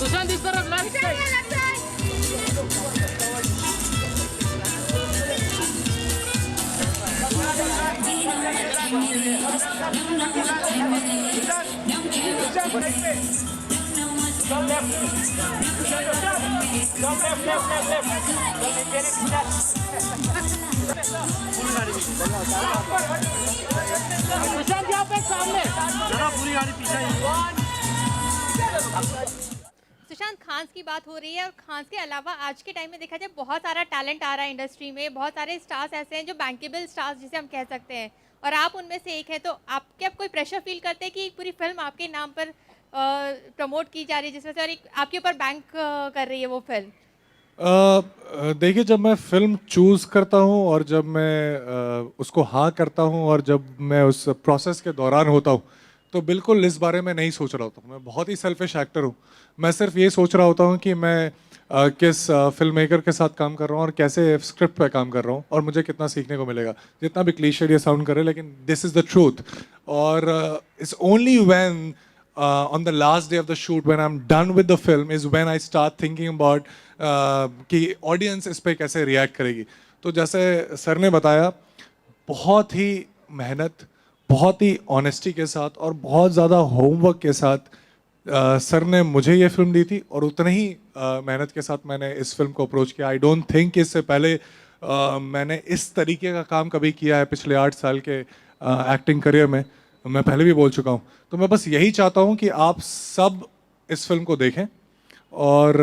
सुशांत इस तरफ left side. Sushant यहाँ पे सामने जरा पूरी गाड़ी पीछे। सुशांत, खान्स की बात हो रही है और खान्स के अलावा आज के टाइम में देखा जाए बहुत सारा टैलेंट आ रहा है इंडस्ट्री में। बहुत सारे स्टार्स ऐसे हैं जो बैंकेबल स्टार्स जिसे हम कह सकते हैं, और आप उनमें से एक है। तो आपके आप कोई प्रेशर फील करते हैं कि पूरी फिल्म आपके नाम पर प्रमोट की जा रही है, जिसमें से और एक आपके ऊपर बैंक कर रही है वो फिल्म? देखिए, जब मैं फिल्म चूज़ करता हूँ और जब मैं उसको हाँ करता हूँ और जब मैं उस प्रोसेस के दौरान होता हूँ, तो बिल्कुल इस बारे में नहीं सोच रहा होता हूँ। मैं बहुत ही सेल्फिश एक्टर हूँ। मैं सिर्फ ये सोच रहा होता हूँ कि मैं किस फिल्म मेकर के साथ काम कर रहा हूँ और कैसे स्क्रिप्ट पे काम कर रहा हूँ और मुझे कितना सीखने को मिलेगा। जितना भी क्लीशे ये साउंड करे, लेकिन दिस इज़ द ट्रूथ। और it's only when on the last day of the shoot, when I'm done with the film, is when I start thinking about कि ऑडियंस इस पे कैसे रिएक्ट करेगी। तो जैसे सर ने बताया, बहुत ही मेहनत, बहुत ही ऑनेस्टी के साथ और बहुत ज़्यादा होमवर्क के साथ सर ने मुझे ये फिल्म दी थी, और उतने ही मेहनत के साथ मैंने इस फिल्म को अप्रोच किया। आई डोंट थिंक इससे पहले मैंने इस तरीके का काम कभी किया है पिछले 8 साल के एक्टिंग करियर में। मैं पहले भी बोल चुका हूँ। तो मैं बस यही चाहता हूँ कि आप सब इस फिल्म को देखें और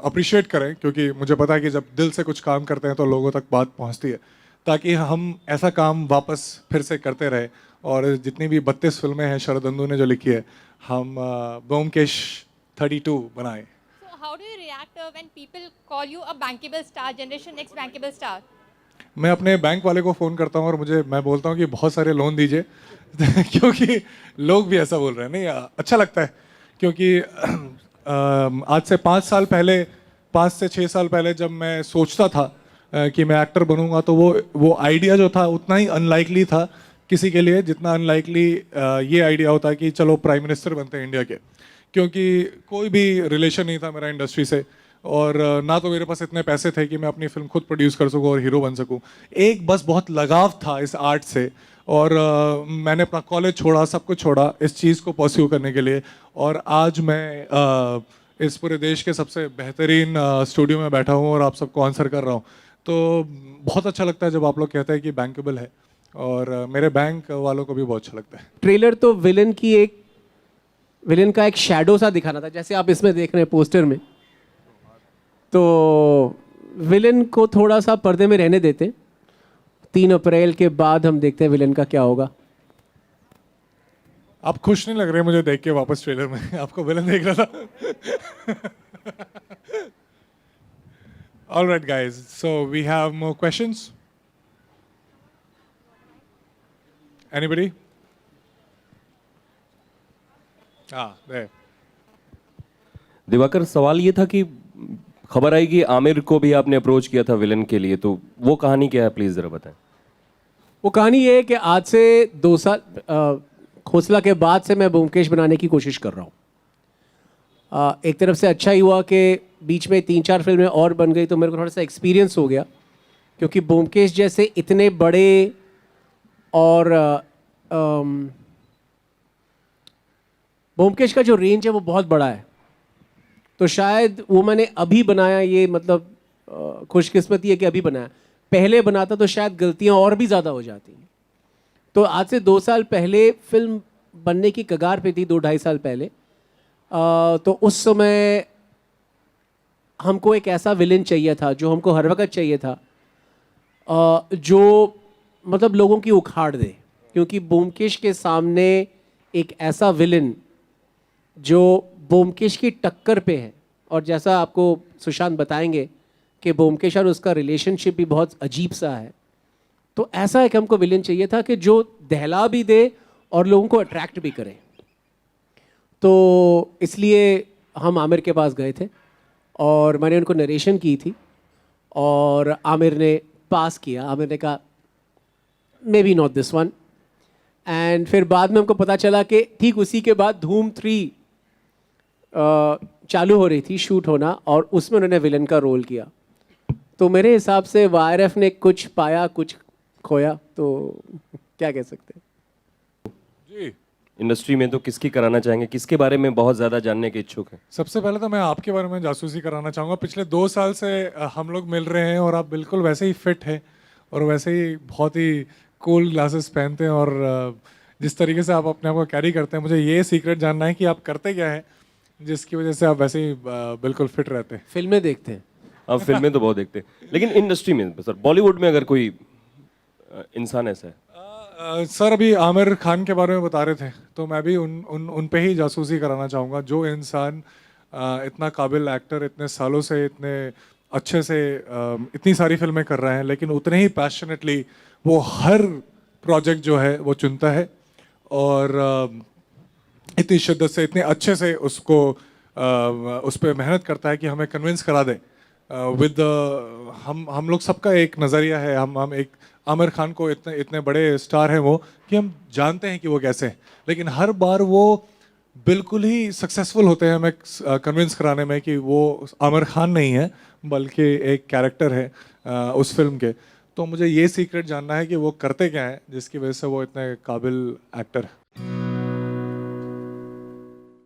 अप्रिशिएट करें, क्योंकि मुझे पता है कि जब दिल से कुछ काम करते हैं तो लोगों तक बात पहुँचती है, ताकि हम ऐसा काम वापस फिर से करते रहे। और जितनी भी 32 फिल्में हैं शरदंदू ने जो लिखी है, हम ब्योमकेश 32 बनाएं। So how do you react when people call you a bankable star, generation next bankable star? मैं अपने बैंक वाले को फ़ोन करता हूँ और मैं बोलता हूँ कि बहुत सारे लोन दीजिए क्योंकि लोग भी ऐसा बोल रहे हैं। नहीं, अच्छा लगता है, क्योंकि आज से 5 साल पहले, 5 से 6 साल पहले जब मैं सोचता था कि मैं एक्टर बनूंगा, तो वो आइडिया जो था उतना ही अनलाइकली था किसी के लिए, जितना अनलाइकली ये आइडिया होता है कि चलो प्राइम मिनिस्टर बनते हैं इंडिया के। क्योंकि कोई भी रिलेशन नहीं था मेरा इंडस्ट्री से, और ना तो मेरे पास इतने पैसे थे कि मैं अपनी फिल्म खुद प्रोड्यूस कर सकूं और हीरो बन सकूं। एक बस बहुत लगाव था इस आर्ट से, और मैंने अपना कॉलेज छोड़ा, सब कुछ छोड़ा इस चीज़ को परस्यू करने के लिए। और आज मैं इस पूरे देश के सबसे बेहतरीन स्टूडियो में बैठा हूं और आप सबको आंसर कर रहा हूं। तो बहुत अच्छा लगता है जब आप लोग कहते हैं कि बैंकेबल है, और मेरे बैंक वालों को भी बहुत अच्छा लगता है। ट्रेलर तो विलन का एक शैडो सा दिखाना था, जैसे आप इसमें देख रहे हैं पोस्टर में। तो विलन को थोड़ा सा पर्दे में रहने देते, 3 अप्रैल के बाद हम देखते हैं विलन का क्या होगा। आप खुश नहीं लग रहे मुझे देख के वापस ट्रेलर में? आपको विलन देख रहा था। All right guys, so we have more questions. Anybody? There. Diwakar, सवाल ये था कि खबर आई कि आमिर को भी आपने अप्रोच किया था विलन के लिए, तो वो कहानी क्या है, प्लीज जरा बताएं। वो कहानी ये है कि आज से 2 साल खोसला के बाद से मैं ब्योमकेश बनाने की कोशिश कर रहा हूँ। एक तरफ से अच्छा ही हुआ कि बीच में 3-4 फिल्में और बन गई, तो मेरे को थोड़ा सा एक्सपीरियंस हो गया। क्योंकि ब्योमकेश जैसे इतने बड़े और ब्योमकेश का जो रेंज है वो बहुत बड़ा है, तो शायद वो मैंने अभी बनाया, ये मतलब खुशकिस्मती है कि अभी बनाया। पहले बनाता तो शायद गलतियां और भी ज़्यादा हो जाती। तो आज से 2 साल पहले फिल्म बनने की कगार पे थी, 2-2.5 साल पहले। तो उस समय हमको एक ऐसा विलन चाहिए था जो हमको हर वक्त चाहिए था, जो मतलब लोगों की उखाड़ दे। क्योंकि ब्योमकेश के सामने एक ऐसा विलन जो ब्योमकेश की टक्कर पे है। और जैसा आपको सुशांत बताएंगे कि ब्योमकेश और उसका रिलेशनशिप भी बहुत अजीब सा है, तो ऐसा एक हमको विलेन चाहिए था कि जो दहला भी दे और लोगों को अट्रैक्ट भी करे। तो इसलिए हम आमिर के पास गए थे और मैंने उनको नरेशन की थी और आमिर ने पास किया। आमिर ने कहा may be not this one. And फिर बाद में हमको पता चला कि ठीक उसी के बाद धूम 3 चालू हो रही थी, शूट होना, और उसमें उन्होंने विलन का रोल किया। तो मेरे हिसाब से वायरएफ ने कुछ पाया कुछ खोया, तो क्या कह सकते हैं। जी, इंडस्ट्री में तो किसकी कराना चाहेंगे, किसके बारे में बहुत ज़्यादा जानने के इच्छुक हैं? सबसे पहले तो मैं आपके बारे में जासूसी कराना चाहूँगा। पिछले 2 साल से हम लोग मिल रहे हैं और आप बिल्कुल वैसे ही फिट हैं और वैसे ही बहुत ही कूल ग्लासेस पहनते हैं, और जिस तरीके से आप अपने आप को कैरी करते हैं, मुझे ये सीक्रेट जानना है कि आप करते क्या है जिसकी वजह से आप वैसे ही बिल्कुल फिट रहते हैं। फिल्में देखते हैं। आप फिल्में तो बहुत देखते हैं, लेकिन इंडस्ट्री में सर, बॉलीवुड में अगर कोई इंसान ऐसा है। सर अभी आमिर खान के बारे में बता रहे थे, तो मैं भी उन पे ही जासूसी कराना चाहूँगा। जो इंसान इतना काबिल एक्टर, इतने सालों से इतने अच्छे से इतनी सारी फिल्में कर रहे हैं, लेकिन उतने ही पैशनेटली वो हर प्रोजेक्ट जो है वो चुनता है और इतनी शिद्दत से, इतने अच्छे से उसको उस पर मेहनत करता है कि हमें कन्विंस करा दे विद हम लोग सबका एक नज़रिया है। हम एक आमिर खान को इतने बड़े स्टार हैं वो, कि हम जानते हैं कि वो कैसे हैं, लेकिन हर बार वो बिल्कुल ही सक्सेसफुल होते हैं हमें कन्विंस कराने में कि वो आमिर खान नहीं है बल्कि एक कैरेक्टर है उस फिल्म के। तो मुझे ये सीक्रेट जानना है कि वो करते क्या है जिसकी वजह से वो इतने काबिल एक्टर है।